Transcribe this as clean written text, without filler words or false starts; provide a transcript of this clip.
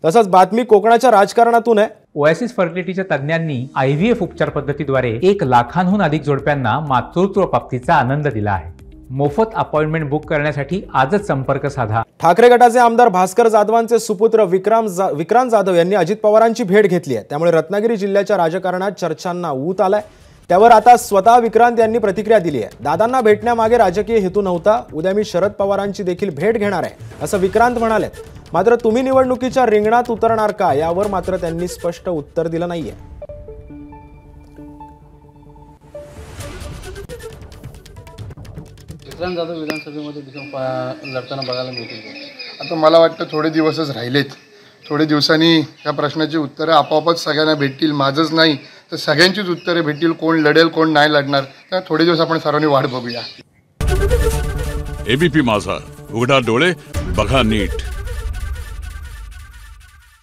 तसंच बातमी कोकणाच्या राजकारणातून आहे। ओएसिस फर्टिलिटीच्या तज्ञांनी IVF उपचार पद्धतीद्वारे 1 लाखांहून अधिक जोडप्यांना मातृत्व प्राप्तीचा आनंद दिला आहे। मोफत अपॉइंटमेंट बुक करण्यासाठी आजच संपर्क साधा। ठाकरे गटाचे आमदार भास्कर जाधवांचे सुपुत्र विक्रांत जाधव यांनी अजित पवारांची भेट घेतली आहे। त्यामुळे रत्नागिरी जिल्ह्याच्या राजकारणात चर्चांना ऊत आलाय। त्यावर आता स्वतः विक्रांत यांनी प्रतिक्रिया दिली आहे। दादांना भेटण्यामागे राजकीय हेतू नव्हता, उद्या मी शरद पवारांची देखील भेट घेणार आहे असं विक्रांत म्हणाले। मात्र तुम्ही निवडणुकीच्या रिंगणात उतरणार का यावर मात्र त्यांनी स्पष्ट उत्तर दिलं नाहीये। विक्रांत जाधव विधानसभेमध्ये लढताना बघायला मिळतील। आता मला वाटतं थोडे दिवसच राहिलेत। थोडे दिवसांनी या प्रश्नाची उत्तरं आपोआपच सगळ्यांना भेटतील। माझंच नाही तर सगळ्यांचीच उत्तरे भेटतील, कोण लढेल कोण नाही लढणार। तर थोडे दिवस आपण सर्वांनी वाट बघूया। ABP माझा, उघडा डोळे बघा नीट।